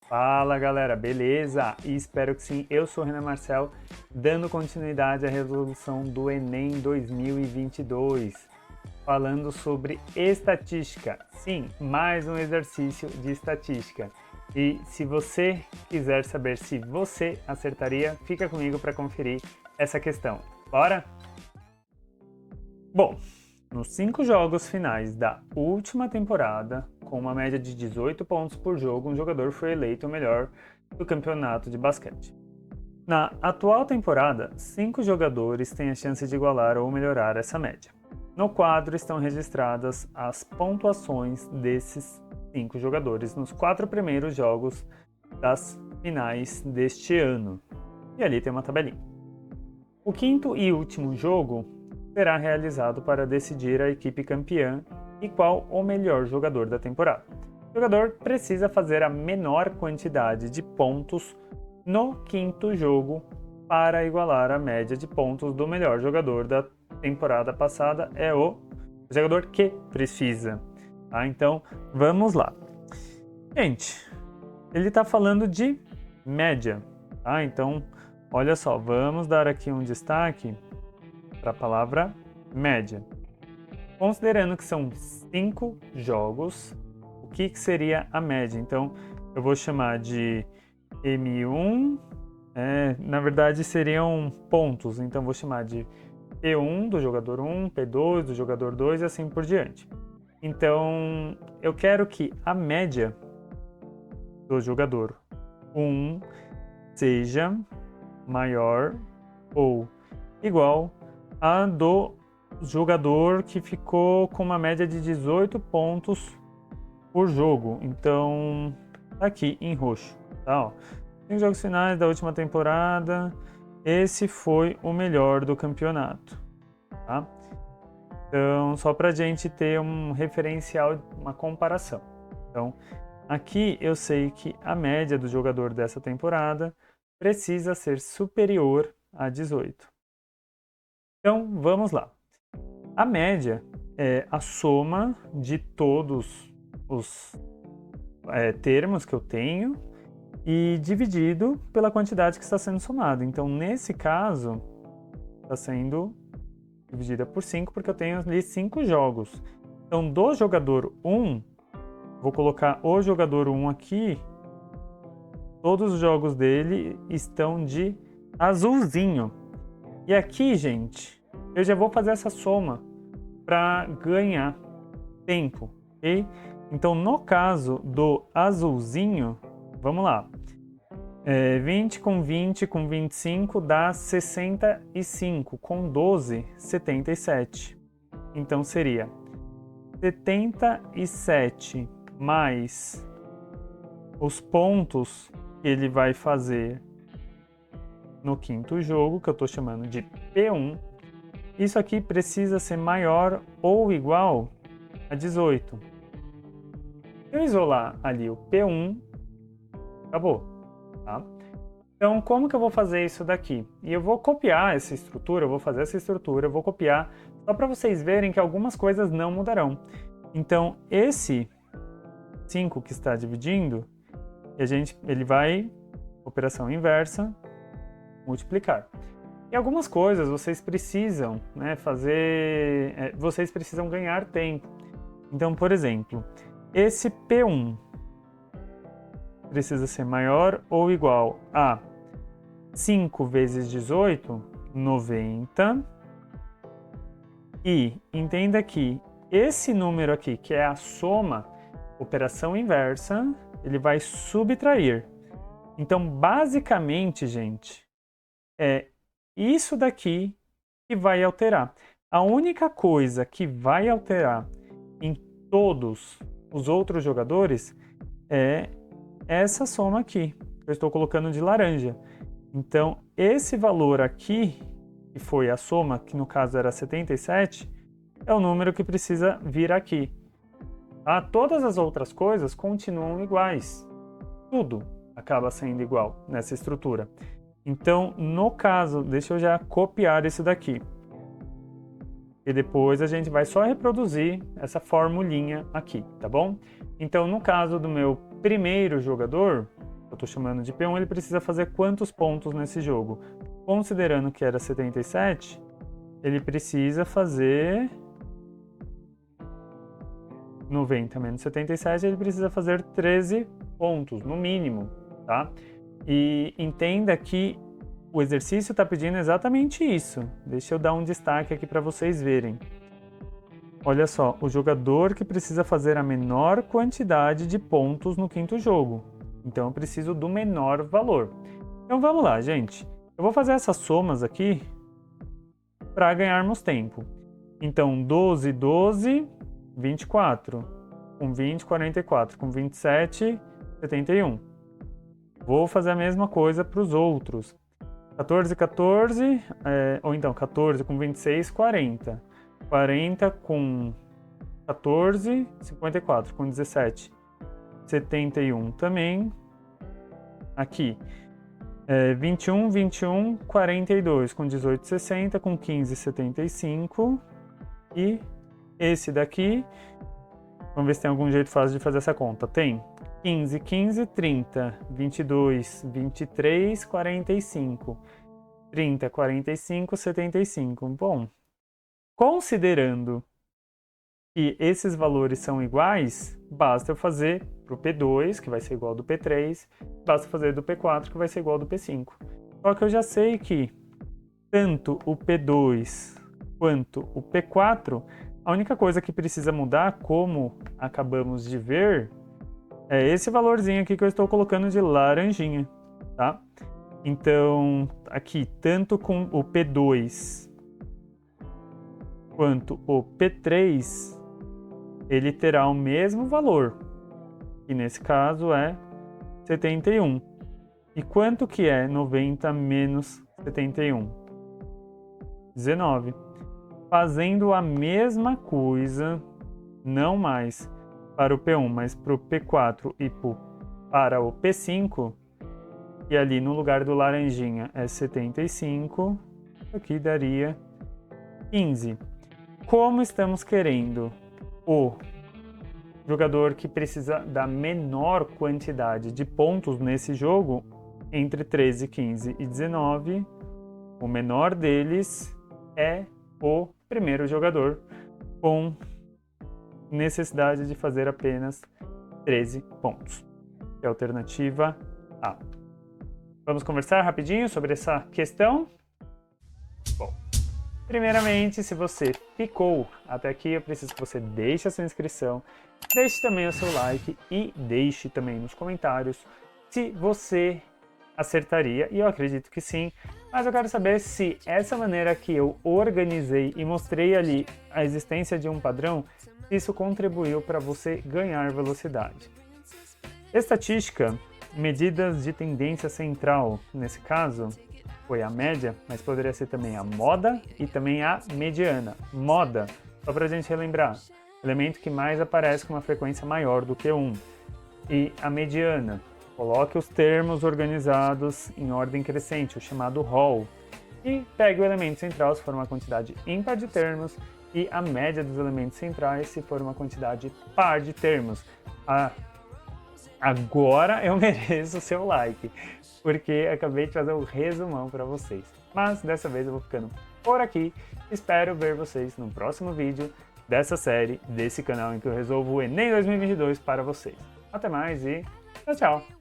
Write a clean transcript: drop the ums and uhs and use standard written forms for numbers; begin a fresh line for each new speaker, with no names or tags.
Fala galera, beleza? Espero que sim. Eu sou o Renan Marcel, dando continuidade à resolução do Enem 2022, falando sobre estatística. Sim, mais um exercício de estatística. E se você quiser saber se você acertaria, fica comigo para conferir essa questão. Bora? Bom, nos 5 jogos finais da última temporada, com uma média de 18 pontos por jogo, um jogador foi eleito o melhor do campeonato de basquete. Na atual temporada, 5 jogadores têm a chance de igualar ou melhorar essa média. No quadro estão registradas as pontuações desses 5 jogadores nos 4 primeiros jogos das finais deste ano. E ali tem uma tabelinha. O quinto e último jogo será realizado para decidir a equipe campeã e qual o melhor jogador da temporada. O jogador precisa fazer a menor quantidade de pontos no quinto jogo para igualar a média de pontos do melhor jogador da temporada passada. É o jogador que precisa. Tá? Então, vamos lá. Gente, ele está falando de média. Tá? Então, olha só, vamos dar aqui um destaque para a palavra média. Considerando que são 5 jogos, o que seria a média? Então, eu vou chamar de M1, na verdade seriam pontos, então vou chamar de P1 do jogador 1, P2 do jogador 2 e assim por diante. Então, eu quero que a média do jogador 1 seja maior ou igual a do jogador que ficou com uma média de 18 pontos por jogo. Então, tá aqui em roxo, tá? Ó. 5 jogos finais da última temporada, esse foi o melhor do campeonato, tá? Então, só pra gente ter um referencial, uma comparação. Então, aqui eu sei que a média do jogador dessa temporada precisa ser superior a 18. Então, vamos lá. A média é a soma de todos os termos que eu tenho e dividido pela quantidade que está sendo somada. Então, nesse caso, está sendo dividida por 5, porque eu tenho ali 5 jogos. Então, do jogador 1, vou colocar o jogador 1 aqui, todos os jogos dele estão de azulzinho. E aqui, gente, eu já vou fazer essa soma para ganhar tempo, ok? Então, no caso do azulzinho, vamos lá. 20 com 20 com 25 dá 65, com 12, 77. Então, seria 77 mais os pontos que ele vai fazer no quinto jogo, que eu estou chamando de P1, isso aqui precisa ser maior ou igual a 18. Se eu isolar ali o P1, acabou. Tá? Então, como que eu vou fazer isso daqui? E eu vou copiar essa estrutura, eu vou fazer essa estrutura, eu vou copiar, só para vocês verem que algumas coisas não mudarão. Então, esse 5 que está dividindo, ele vai, operação inversa, multiplicar. E algumas coisas vocês precisam fazer, vocês precisam ganhar tempo. Então, por exemplo, esse P1 precisa ser maior ou igual a 5 vezes 18, 90. E entenda que esse número aqui, que é a soma, operação inversa, ele vai subtrair. Então, basicamente, gente, é isso daqui que vai alterar. A única coisa que vai alterar em todos os outros jogadores é essa soma aqui, que eu estou colocando de laranja. Então, esse valor aqui, que foi a soma, que no caso era 77, é o número que precisa vir aqui. Tá? Todas as outras coisas continuam iguais. Tudo acaba sendo igual nessa estrutura. Então, no caso, deixa eu já copiar isso daqui. E depois a gente vai só reproduzir essa formulinha aqui, tá bom? Então, no caso do meu primeiro jogador, eu estou chamando de P1, ele precisa fazer quantos pontos nesse jogo? Considerando que era 77, ele precisa fazer 90 menos 77, ele precisa fazer 13 pontos, no mínimo, tá? E entenda que o exercício está pedindo exatamente isso. Deixa eu dar um destaque aqui para vocês verem. Olha só, o jogador que precisa fazer a menor quantidade de pontos no quinto jogo. Então eu preciso do menor valor. Então vamos lá, gente. Eu vou fazer essas somas aqui para ganharmos tempo. Então 12, 12, 24. Com 20, 44. Com 27, 71. Vou fazer a mesma coisa para os outros. 14, 14, ou então 14 com 26, 40. 40 com 14, 54. Com 17, 71 também. Aqui. 21, 21, 42. Com 18, 60. Com 15, 75. E esse daqui, vamos ver se tem algum jeito fácil de fazer essa conta. Tem 15, 15, 30, 22, 23, 45, 30, 45, 75. Bom, considerando que esses valores são iguais, basta eu fazer para o P2, que vai ser igual ao do P3, basta fazer do P4, que vai ser igual ao do P5. Só que eu já sei que tanto o P2 quanto o P4, a única coisa que precisa mudar, como acabamos de ver, é esse valorzinho aqui que eu estou colocando de laranjinha, tá? Então, aqui, tanto com o P2 quanto o P3, ele terá o mesmo valor, que nesse caso é 71. E quanto que é 90 menos 71? 19. Fazendo a mesma coisa, não mais para o P1, mas para o P4 e para o P5, e ali no lugar do laranjinha é 75, aqui daria 15. Como estamos querendo o jogador que precisa da menor quantidade de pontos nesse jogo, entre 13, 15 e 19, o menor deles é o primeiro jogador, com necessidade de fazer apenas 13 pontos. É a alternativa A. Vamos conversar rapidinho sobre essa questão? Bom, primeiramente, se você ficou até aqui, eu preciso que você deixe a sua inscrição, deixe também o seu like e deixe também nos comentários se você acertaria, e eu acredito que sim, mas eu quero saber se essa maneira que eu organizei e mostrei ali a existência de um padrão, isso contribuiu para você ganhar velocidade. Estatística, medidas de tendência central, nesse caso, foi a média, mas poderia ser também a moda e também a mediana. Moda, só para a gente relembrar, elemento que mais aparece com uma frequência maior do que 1. E a mediana, coloque os termos organizados em ordem crescente, o chamado hall, e pegue o elemento central se for uma quantidade ímpar de termos e a média dos elementos centrais se for uma quantidade par de termos. Agora eu mereço o seu like, porque acabei de fazer um resumão para vocês. Mas dessa vez eu vou ficando por aqui. Espero ver vocês no próximo vídeo dessa série, desse canal em que eu resolvo o Enem 2022 para vocês. Até mais e tchau, tchau!